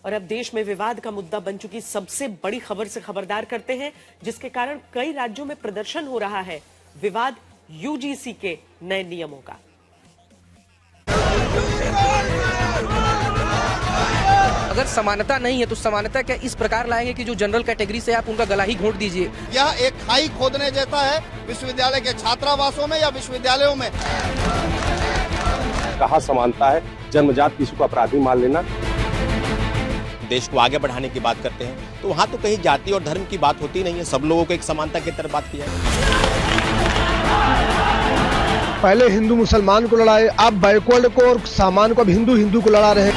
और अब देश में विवाद का मुद्दा बन चुकी सबसे बड़ी खबर से खबरदार करते हैं, जिसके कारण कई राज्यों में प्रदर्शन हो रहा है। विवाद यूजीसी के नए नियमों का। अगर समानता नहीं है तो समानता क्या इस प्रकार लाएंगे कि जो जनरल कैटेगरी से आप उनका गला ही घोंट दीजिए। यह एक खाई खोदने जैसा है विश्वविद्यालय के छात्रावासों में या विश्वविद्यालयों में। कहाँ समानता है, जन्मजात किसी को अपराधी मान लेना। देश को आगे बढ़ाने की बात करते हैं तो वहाँ तो कहीं जाति और धर्म की बात होती नहीं है, सब लोगों को एक समानता की तरफ बात किया है। पहले हिंदू मुसलमान को लड़ाए, अब बैकवर्ड को और सामान को अब हिंदू को लड़ा रहे।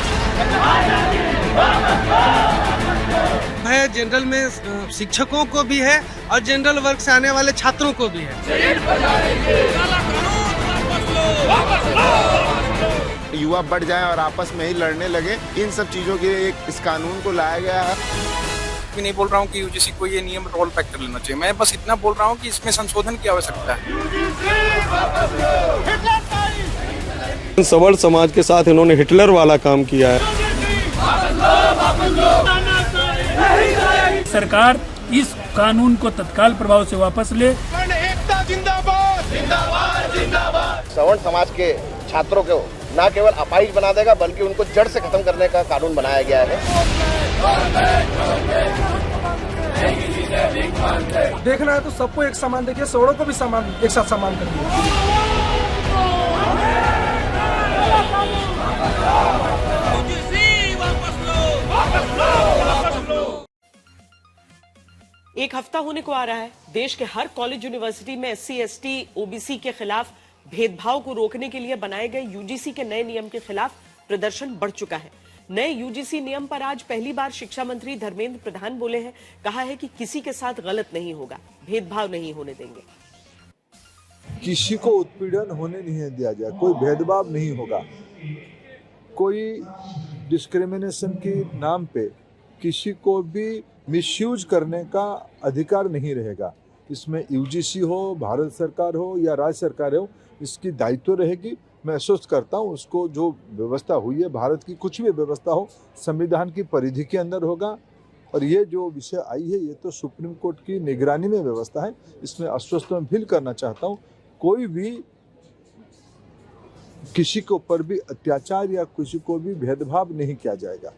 है जनरल में शिक्षकों को भी है और जनरल वर्ग से आने वाले छात्रों को भी है। युवा बढ़ जाए और आपस में ही लड़ने लगे, इन सब चीजों के इस कानून को लाया गया है। मैं नहीं बोल रहा हूँ कि यूजीसी को ये नियम रोल बैक कर लेना चाहिए, मैं बस इतना बोल रहा हूँ कि इसमें संशोधन की आवश्यकता है। सवर्ण समाज के साथ इन्होंने हिटलर वाला काम किया है। सरकार इस कानून को तत्काल प्रभाव से वापस ले। सवर्ण समाज के छात्रों को न केवल अपाहिज बना देगा बल्कि उनको जड़ से खत्म करने का कानून बनाया गया है। देखना है तो सबको एक समान देखिए, सवर्णों को भी समान एक साथ समान करिए। एक हफ्ता होने को आ रहा है, देश के हर कॉलेज यूनिवर्सिटी में SC, ST, OBC के खिलाफ भेदभाव को रोकने के लिए बनाए गए यूजीसी के नए नियम के खिलाफ प्रदर्शन बढ़ चुका है। नए यूजीसी नियम पर आज पहली बार शिक्षा मंत्री धर्मेंद्र प्रधान बोले हैं। कहा है कि किसी के साथ गलत नहीं होगा, भेदभाव नहीं होने देंगे। किसी को उत्पीड़न होने नहीं दिया जाए, कोई भेदभाव नहीं होगा, कोई डिस्क्रिमिनेशन के नाम पे किसी को भी मिसयूज करने का अधिकार नहीं रहेगा। इसमें यूजीसी हो, भारत सरकार हो या राज्य सरकार हो, इसकी दायित्व रहेगी। मैं आश्वस्त करता हूँ, उसको जो व्यवस्था हुई है, भारत की कुछ भी व्यवस्था हो, संविधान की परिधि के अंदर होगा। और ये जो विषय आई है, ये तो सुप्रीम कोर्ट की निगरानी में व्यवस्था है। इसमें आश्वस्त मैं फील करना चाहता हूँ, कोई भी किसी के ऊपर भी अत्याचार या किसी को भी भेदभाव नहीं किया जाएगा।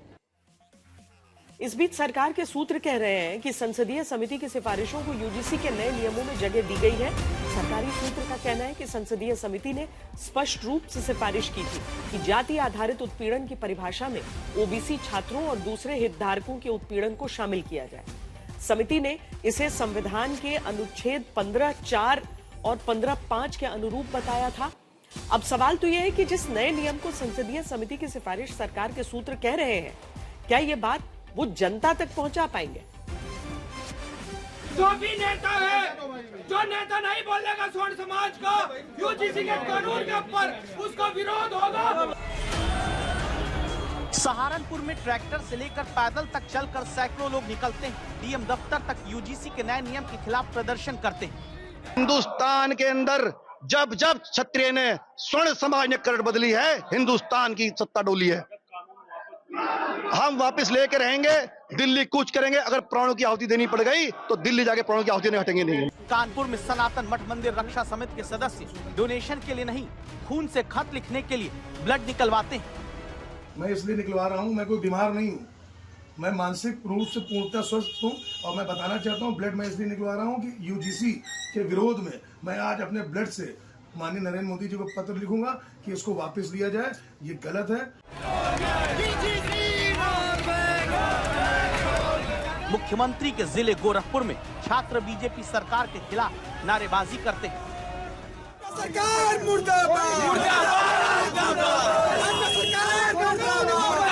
इस बीच सरकार के सूत्र कह रहे हैं कि संसदीय समिति की सिफारिशों को यूजीसी के नए नियमों में जगह दी गई है। सरकारी सूत्र का कहना है कि संसदीय समिति ने स्पष्ट रूप से सिफारिश की थी कि जाति आधारित उत्पीड़न की परिभाषा में ओबीसी छात्रों और दूसरे हितधारकों के उत्पीड़न को शामिल किया जाए। समिति ने इसे संविधान के अनुच्छेद 15(4) और 15(5) के अनुरूप बताया था। अब सवाल तो यह है कि जिस नए नियम को संसदीय समिति की सिफारिश सरकार के सूत्र कह रहे हैं, क्या ये बात वो जनता तक पहुंचा पाएंगे? जो भी नेता है, जो नेता नहीं बोलेगा स्वर्ण समाज का यूजीसी के कानून के ऊपर, उसका विरोध होगा। सहारनपुर में ट्रैक्टर से लेकर पैदल तक चलकर सैकड़ों लोग निकलते हैं। डीएम दफ्तर तक यूजीसी के नए नियम के खिलाफ प्रदर्शन करते हैं। हिंदुस्तान के अंदर जब जब क्षत्रिय ने स्वर्ण समाज ने करवट बदली है, हिंदुस्तान की सत्ता डोली है। हम वापस लेके रहेंगे, दिल्ली कूच करेंगे। अगर प्राणों की आहुति देनी पड़ गई तो दिल्ली जाके प्राणों की आहुति नहीं हटेंगे नहीं। कानपुर में सनातन मठ मंदिर रक्षा समिति के सदस्य डोनेशन के लिए नहीं, खून से खत लिखने के लिए ब्लड निकलवाते हैं। मैं इसलिए निकलवा रहा हूँ, मैं कोई बीमार नहीं हूँ, मैं मानसिक रूप से पूर्णतः स्वस्थ हूँ। और मैं बताना चाहता हूँ, ब्लड मैं इसलिए निकलवा रहा हूँ कि यूजीसी के विरोध में मैं आज अपने ब्लड से माननीय नरेंद्र मोदी जी को पत्र लिखूंगा कि इसको वापस लिया जाए, ये गलत है। मुख्यमंत्री के जिले गोरखपुर में छात्र बीजेपी सरकार के खिलाफ नारेबाजी करते हैं। सरकार मुर्दाबाद, मुर्दाबाद, सरकार मुर्दाबाद।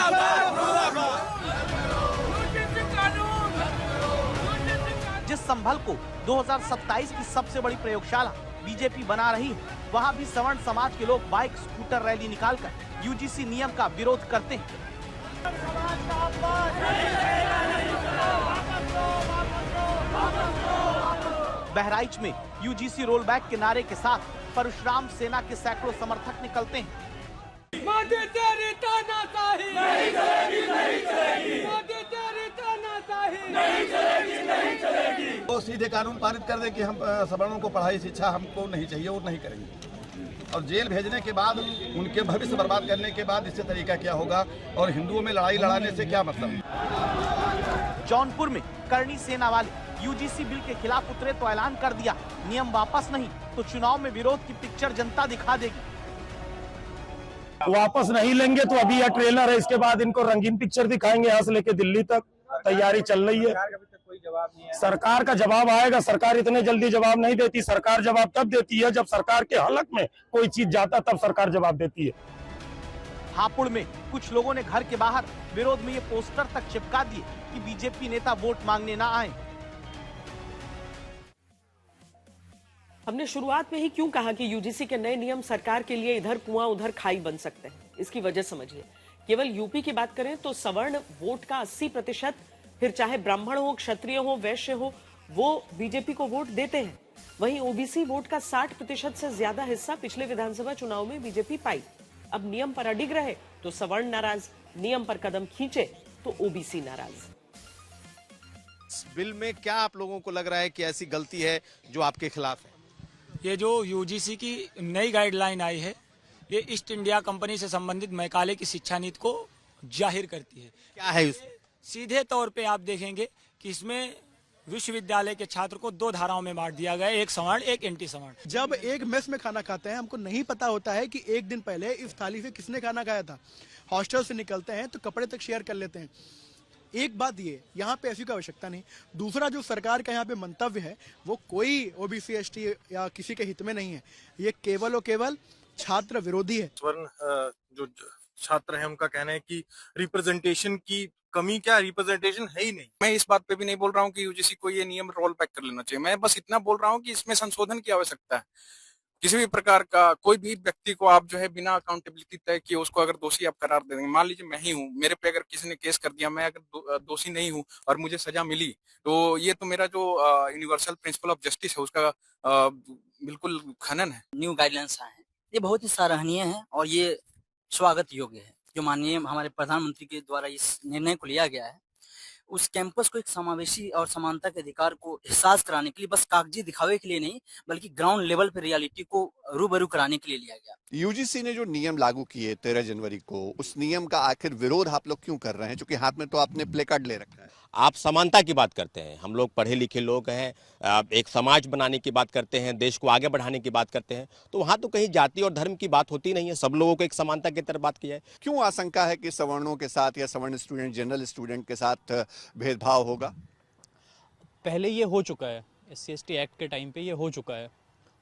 जिस संभल को 2027 की सबसे बड़ी प्रयोगशाला बीजेपी बना रही है, वहां भी सवर्ण समाज के लोग बाइक स्कूटर रैली निकालकर यूजीसी नियम का विरोध करते हैं। बहराइच में यूजीसी रोल बैक के नारे के साथ परशुराम सेना के सैकड़ों समर्थक निकलते हैं। मोदी तेरी तानाशाही नहीं चलेगी, नहीं चलेगी। वो सीधे कानून पारित कर दे कि हम सवर्णों को पढ़ाई शिक्षा हमको नहीं चाहिए और नहीं करेंगे, और जेल भेजने के बाद उनके भविष्य बर्बाद करने के बाद इससे तरीका क्या होगा और हिंदुओं में लड़ाई लड़ाने से क्या मतलब। जौनपुर में करनी सेना वाले यूजीसी बिल के खिलाफ उतरे तो ऐलान कर दिया, नियम वापस नहीं तो चुनाव में विरोध की पिक्चर जनता दिखा देगी। वापस नहीं लेंगे तो अभी यह ट्रेलर है, इसके बाद इनको रंगीन पिक्चर दिखाएंगे यहाँ से लेके दिल्ली तक। तैयारी चल रही है, सरकार का जवाब आएगा। सरकार इतने जल्दी जवाब नहीं देती, सरकार जवाब तब देती है जब सरकार के हलक में कोई चीज जाता तब सरकार जवाब देती है। हापुड़ में कुछ लोगों ने घर के बाहर विरोध में ये पोस्टर तक चिपका दिए कि बीजेपी नेता वोट मांगने ना आए। हमने शुरुआत में ही क्यों कहा कि यूजीसी के नए नियम सरकार के लिए इधर कुआं उधर खाई बन सकते हैं, इसकी वजह समझिए। केवल यूपी की बात करें तो सवर्ण वोट का 80%, फिर चाहे ब्राह्मण हो, क्षत्रिय हो, वैश्य हो, वो बीजेपी को वोट देते हैं। वहीं ओबीसी वोट का 60% से ज्यादा हिस्सा पिछले विधानसभा चुनाव में बीजेपी पाई। अब नियम पर अडिग रहे तो सवर्ण नाराज, नियम पर कदम खींचे तो ओबीसी नाराज। इस बिल में क्या आप लोगों को लग रहा है कि ऐसी गलती है जो आपके खिलाफ है? ये जो यूजीसी की नई गाइडलाइन आई है, ये ईस्ट इंडिया कंपनी से संबंधित मैकाले की शिक्षा नीति को जाहिर करती है। क्या है उसमें? सीधे तौर पे आप देखेंगे कि इसमें विश्वविद्यालय के छात्र को 2 धाराओं में बांट दिया गया है, एक सवर्ण एक एंटी सवर्ण। जब एक मेस में खाना खाते हैं, हमको नहीं पता होता है कि एक दिन पहले इस थाली से किसने खाना खाया था। हॉस्टल से निकलते हैं तो कपड़े तक शेयर कर लेते हैं। एक बात ये, यहाँ पे ऐसी कोई आवश्यकता नहीं। दूसरा, जो सरकार का यहाँ पे मंतव्य है वो कोई ओबीसी एसटी या किसी के हित में नहीं है, ये केवल और केवल छात्र विरोधी है। स्वर्ण जो छात्र हैं उनका कहना है कि रिप्रेजेंटेशन की कमी, क्या रिप्रेजेंटेशन है ही नहीं। मैं इस बात पे भी नहीं बोल रहा हूँ कि यूजीसी को ये नियम रोल बैक कर लेना चाहिए, मैं बस इतना बोल रहा हूँ कि इसमें संशोधन की आवश्यकता है। किसी भी प्रकार का कोई भी व्यक्ति को आप जो है बिना अकाउंटेबिलिटी तय किए उसको अगर दोषी आप करार दे देंगे, मान लीजिए मैं ही हूँ, मेरे पे अगर किसी ने केस कर दिया, मैं अगर दोषी नहीं हूँ और मुझे सजा मिली, तो ये तो मेरा जो यूनिवर्सल प्रिंसिपल ऑफ जस्टिस है उसका बिल्कुल खनन है। न्यू गाइडलाइंस आए हैं, ये बहुत ही सराहनीय है और ये स्वागत योग्य है। जो माननीय हमारे प्रधानमंत्री के द्वारा इस निर्णय को लिया गया है, उस कैंपस को एक समावेशी और समानता के अधिकार को एहसास कराने के लिए, बस कागजी दिखावे के लिए नहीं बल्कि ग्राउंड लेवल पर रियलिटी को रूबरू कराने के लिए लिया गया। यूजीसी ने जो नियम लागू किए 13 जनवरी को, उस नियम का आखिर विरोध आप लोग क्यों कर रहे हैं? क्योंकि हाथ में तो आपने प्ले कार्ड ले रखा है। आप समानता की बात करते हैं, हम लोग पढ़े लिखे लोग हैं, एक समाज बनाने की बात करते हैं, देश को आगे बढ़ाने की बात करते हैं, तो वहाँ तो कहीं जाति और धर्म की बात होती नहीं है, सब लोगों को एक समानता की तरफ बात की जाए। क्यों आशंका है कि सवर्णों के साथ या सवर्ण स्टूडेंट, जनरल स्टूडेंट के साथ भेदभाव होगा? पहले ये हो चुका है, SC/ST एक्ट के टाइम पे ये हो चुका है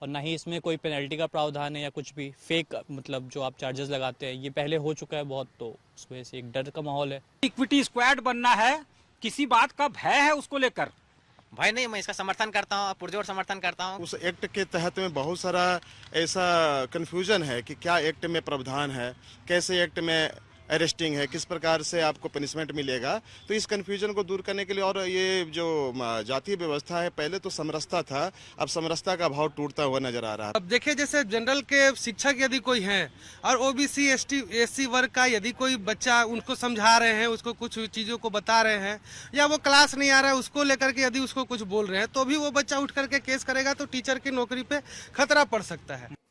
और ना ही इसमें कोई पेनल्टी का प्रावधान है या कुछ भी फेक, मतलब जो आप चार्जेस लगाते हैं, ये पहले हो चुका है बहुत, तो उस वजह से एक डर का माहौल है। इक्विटी स्क्वाड बनना है, किसी बात का भय है उसको लेकर? भाई नहीं, मैं इसका समर्थन करता हूँ, पुरजोर समर्थन करता हूँ। उस एक्ट के तहत में बहुत सारा ऐसा कंफ्यूजन है कि क्या एक्ट में प्रावधान है, कैसे एक्ट में अरेस्टिंग है, किस प्रकार से आपको पनिशमेंट मिलेगा। तो इस कंफ्यूजन को दूर करने के लिए, और ये जो जातीय व्यवस्था है, पहले तो समरसता था, अब समरसता का भाव टूटता हुआ नजर आ रहा है। अब देखिए, जैसे जनरल के शिक्षक यदि कोई हैं और ओबीसी SC वर्ग का यदि कोई बच्चा उनको समझा रहे हैं, उसको कुछ चीजों को बता रहे हैं, या वो क्लास नहीं आ रहा है उसको लेकर के यदि उसको कुछ बोल रहे हैं, तो भी वो बच्चा उठ करके केस करेगा तो टीचर की नौकरी पे खतरा पड़ सकता है।